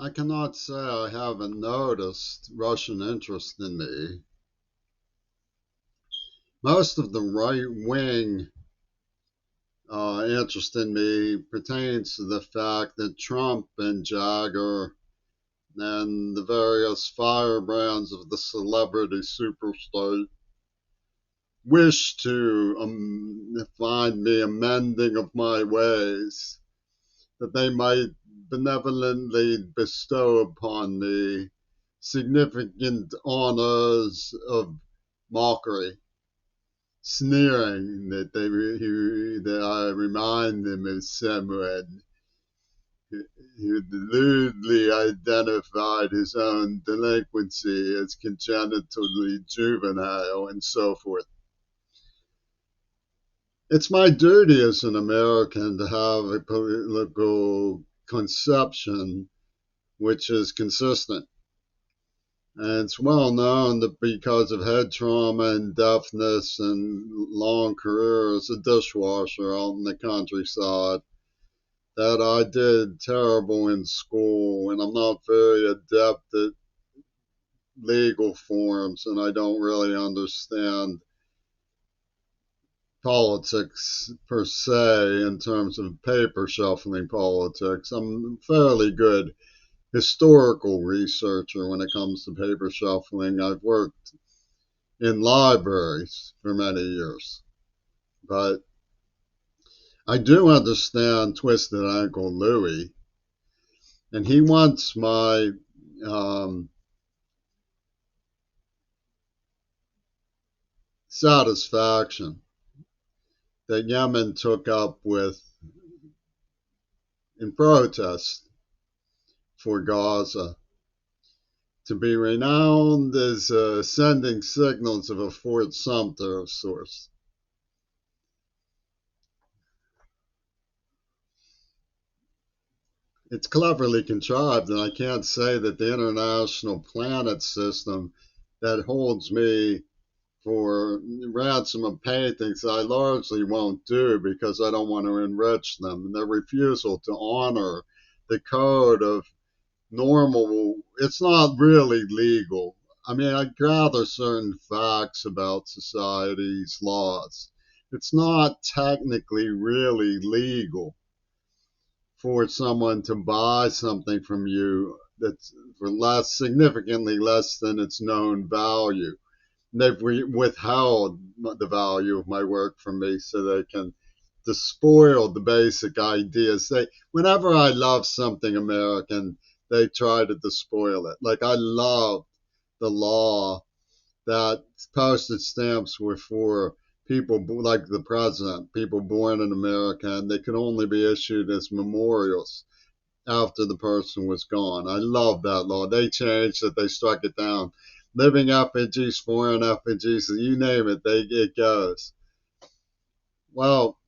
I cannot say I haven't noticed Russian interest in me. Most of the right wing interest in me pertains to the fact that Trump and Jagger and the various firebrands of the celebrity superstate wish to find me amending of my ways, that they might benevolently bestow upon me significant honors of mockery, sneering that I remind them of someone who lewdly identified his own delinquency as congenitally juvenile and so forth. It's my duty as an American to have a political conception which is consistent. And it's well known that because of head trauma and deafness and long career as a dishwasher out in the countryside, that I did terrible in school, and I'm not very adept at legal forms, and I don't really understand politics per se in terms of paper shuffling politics. I'm a fairly good historical researcher when it comes to paper shuffling. I've worked in libraries for many years, but I do understand Twisted Ankle Louie, and he wants my um, satisfaction that Yemen took up with in protest for Gaza to be renowned as sending signals of a Fort Sumter of sorts. It's cleverly contrived, and I can't say that the international planet system that holds me for ransom of paintings I largely won't do because I don't want to enrich them. And their refusal to honor the code of normal, it's not really legal. I mean, I gather certain facts about society's laws. It's not technically really legal for someone to buy something from you that's for less, significantly less than its known value. They've withheld the value of my work from me so they can despoil the basic ideas. Whenever I love something American, they try to despoil it. Like I love the law that postage stamps were for people like the president, people born in America, and they could only be issued as memorials after the person was gone. I love that law. They changed it, they struck it down. Living effigies, foreign effigies, you name it, it goes. Well,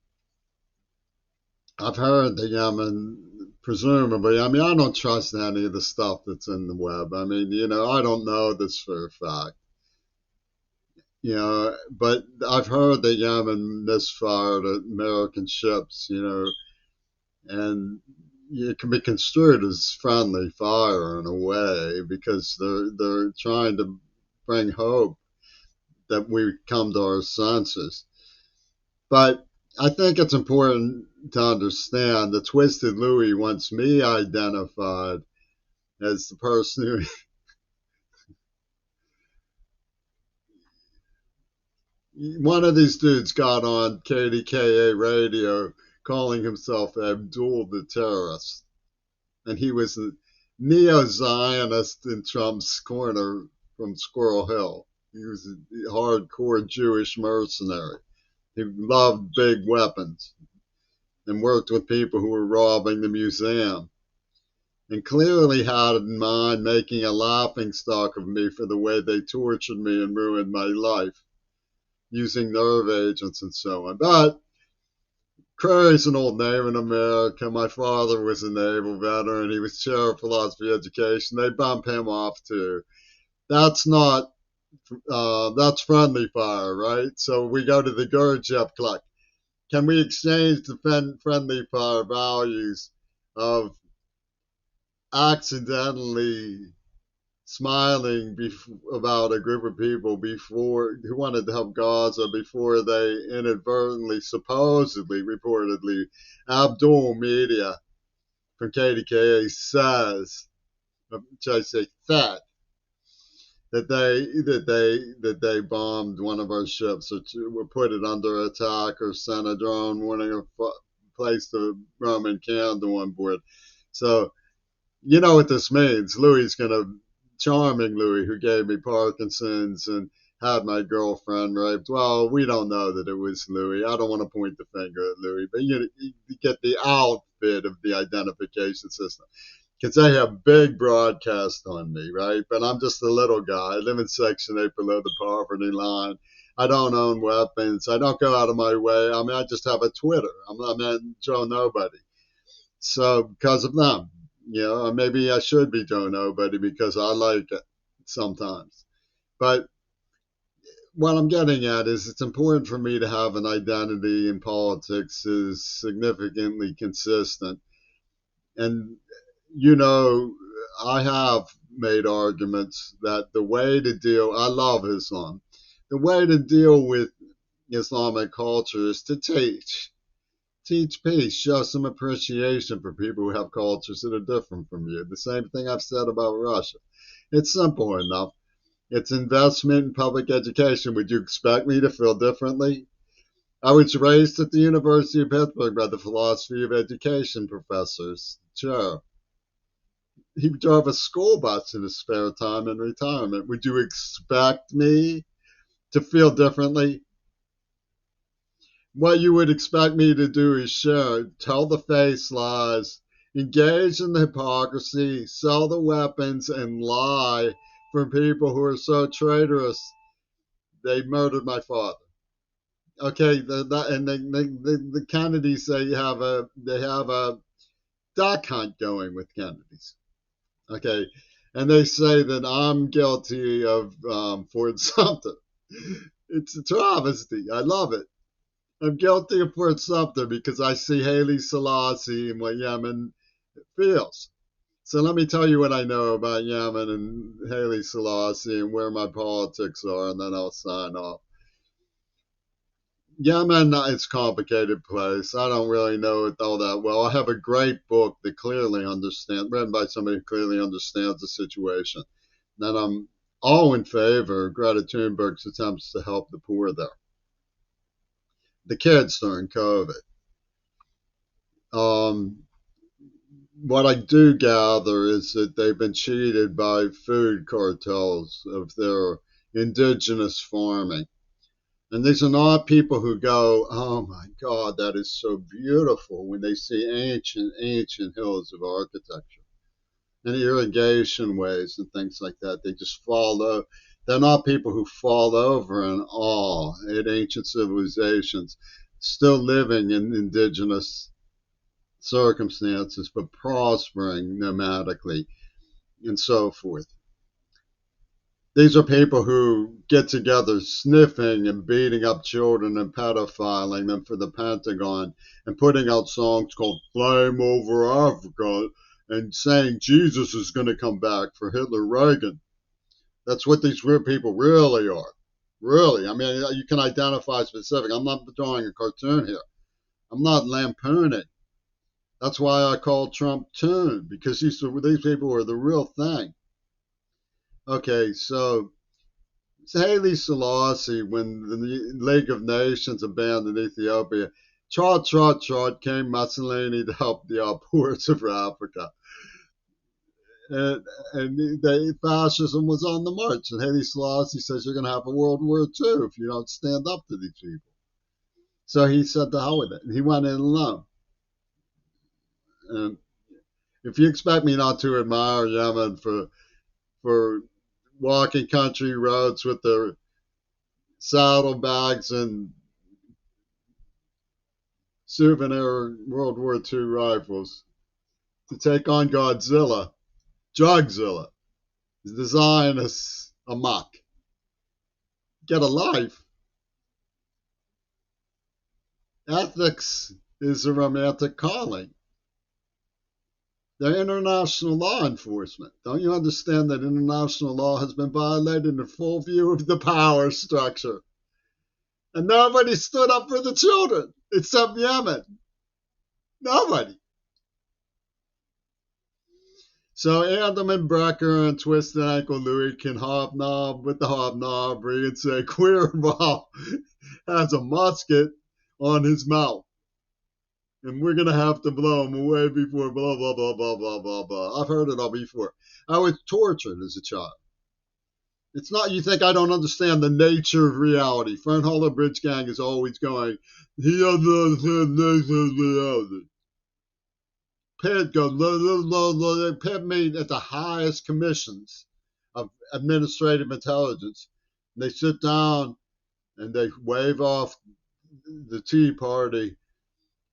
I've heard the Yemen, presumably, I mean, I don't trust any of the stuff that's in the web. I mean, I don't know this for a fact. But I've heard that Yemen misfired American ships, and it can be construed as friendly fire in a way because they're trying to bring hope that we come to our senses. But I think it's important to understand that Twisted Louie wants me identified as the person who one of these dudes got on KDKA radio calling himself Abdul the terrorist, and he was a neo-Zionist in Trump's corner from Squirrel Hill. He was a hardcore Jewish mercenary. He loved big weapons and worked with people who were robbing the museum, and clearly had in mind making a laughing stock of me for the way they tortured me and ruined my life using nerve agents and so on. But Crary's an old name in America. My father was a naval veteran. He was chair of philosophy education. They bump him off too. That's not, that's friendly fire, right? So we go to the Gurdjieff Club. Can we exchange the friendly fire values of accidentally smiling about a group of people before who wanted to help Gaza before they inadvertently, supposedly, reportedly, Abdul Media from KDKA says, should I say, that they bombed one of our ships or put it under attack or sent a drone warning or placed a Roman candle on board. So you know what this means. Charming Louis, who gave me Parkinson's and had my girlfriend raped. Well, we don't know that it was Louis. I don't want to point the finger at Louis, but you get the outfit of the identification system. Because they have big broadcast on me, right? But I'm just a little guy. I live in Section 8 below the poverty line. I don't own weapons. I don't go out of my way. I mean, I just have a Twitter. I'm Joe Nobody. So because of them, or maybe I should be Joe Nobody because I like it sometimes. But what I'm getting at is it's important for me to have an identity in politics is significantly consistent. And, you know, I have made arguments that I love Islam. The way to deal with Islamic culture is to teach peace, show some appreciation for people who have cultures that are different from you. The same thing I've said about Russia. It's simple enough. It's investment in public education. Would you expect me to feel differently? I was raised at the University of Pittsburgh by the philosophy of education professors. Sure. He drove a school bus in his spare time in retirement. Would you expect me to feel differently? What you would expect me to do is tell the face lies, engage in the hypocrisy, sell the weapons, and lie for people who are so traitorous they murdered my father. Okay, the Kennedys they have a duck hunt going with Kennedys. Okay, and they say that I'm guilty of Fort Sumter. It's a travesty. I love it. I'm guilty of Fort Sumter because I see Haile Selassie and what Yemen feels. So let me tell you what I know about Yemen and Haile Selassie and where my politics are, and then I'll sign off. Yemen is a complicated place. I don't really know it all that well. I have a great book that written by somebody who clearly understands the situation. And I'm all in favor of Greta Thunberg's attempts to help the poor there. The kids during COVID. What I do gather is that they've been cheated by food cartels of their indigenous farming. And these are not people who go, oh my God, that is so beautiful when they see ancient hills of architecture and irrigation ways and things like that. They just fall over. They're not people who fall over in awe at ancient civilizations, still living in indigenous circumstances, but prospering nomadically and so forth. These are people who get together sniffing and beating up children and pedophiling them for the Pentagon and putting out songs called Flame Over Africa and saying Jesus is going to come back for Hitler Reagan. That's what these people really are. Really. I mean, you can identify specific. I'm not drawing a cartoon here. I'm not lampooning. That's why I call Trump Toon, because these people are the real thing. Okay, so Haile Selassie, when the League of Nations abandoned Ethiopia, trot, came Mussolini to help the poorest of Africa. And fascism was on the march. And Haile Selassie says you're going to have a World War II if you don't stand up to these people. So he said to hell with it. And he went in alone. And if you expect me not to admire Yemen for walking country roads with their saddlebags and souvenir World War II rifles to take on Godzilla, Jugzilla, the Zionists amok. Get a life. Ethics is a romantic calling. They're international law enforcement. Don't you understand that international law has been violated in full view of the power structure? And nobody stood up for the children except Yemen. Nobody. So Adam and Brecker and Twisted Ankle Louie can hobnob with the hobnobbery and say Queerball has a musket on his mouth. And we're going to have to blow him away before blah, blah, blah, blah, blah, blah, blah. I've heard it all before. I was tortured as a child. It's not you think I don't understand the nature of reality. Fernholler Bridge Gang is always going, he doesn't understand the nature of reality. Pitt goes, Pitt meet at the highest commissions of administrative intelligence. And they sit down and they wave off the Tea Party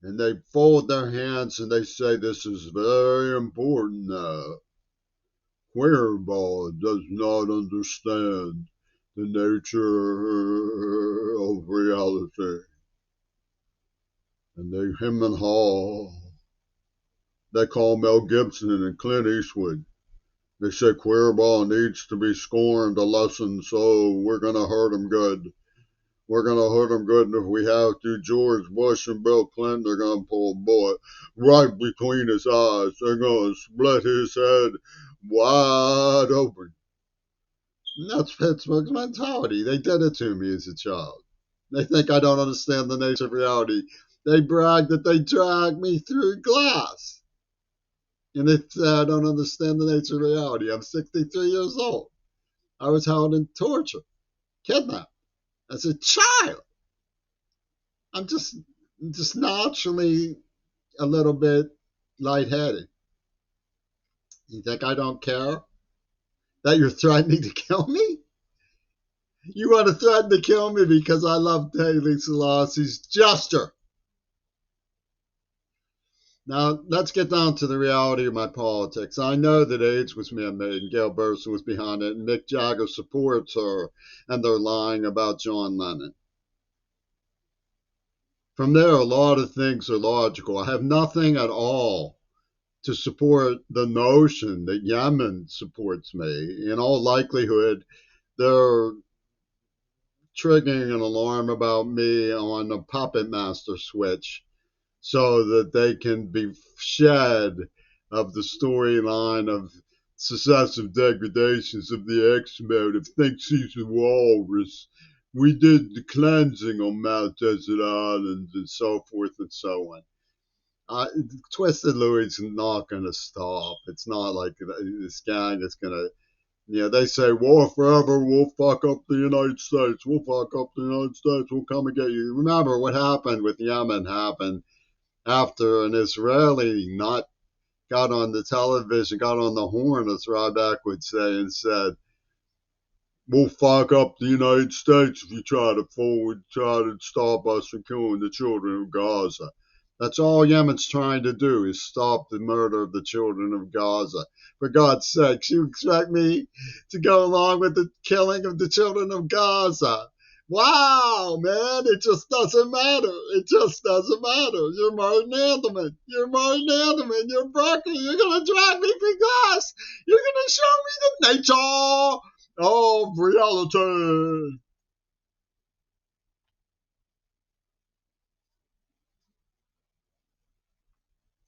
and they fold their hands and they say, this is very important now. Queerball does not understand the nature of reality. And they hem and haw. They call Mel Gibson and Clint Eastwood. They say Queerball needs to be scorned a lesson, so we're going to hurt him good. We're going to hurt him good, and if we have to, George Bush and Bill Clinton are going to pull a bullet right between his eyes. They're going to split his head wide open. And that's Pittsburgh's mentality. They did it to me as a child. They think I don't understand the nature of reality. They brag that they dragged me through glass. And they say I don't understand the nature of reality. I'm 63 years old. I was held in torture, kidnapped as a child. I'm just naturally a little bit lightheaded. You think I don't care that you're threatening to kill me? You want to threaten to kill me because I love Haile Selassie's gesture. Now, let's get down to the reality of my politics. I know that AIDS was man-made and Gail Burson was behind it and Mick Jagger supports her and they're lying about John Lennon. From there, a lot of things are logical. I have nothing at all to support the notion that Yemen supports me. In all likelihood, they're triggering an alarm about me on the puppet master switch so that they can be shed of the storyline of successive degradations of the X-mode of Think She's a Walrus. We did the cleansing on Mount Desert Island and so forth and so on. Twisted Louie's not going to stop. It's not like this gang is going to, they say war forever, we'll fuck up the United States, we'll fuck up the United States, we'll come and get you. Remember what happened with Yemen happened after an Israeli nut got on the television, got on the horn, as Ryback would say, and said, we'll fuck up the United States if you try to stop us from killing the children of Gaza. That's all Yemen's trying to do is stop the murder of the children of Gaza. For God's sakes, you expect me to go along with the killing of the children of Gaza? Wow, man, it just doesn't matter. It just doesn't matter. You're Martin Anderman. You're Martin Anderman. You're Broccoli. You're going to drag me through glass. You're going to show me the nature of reality.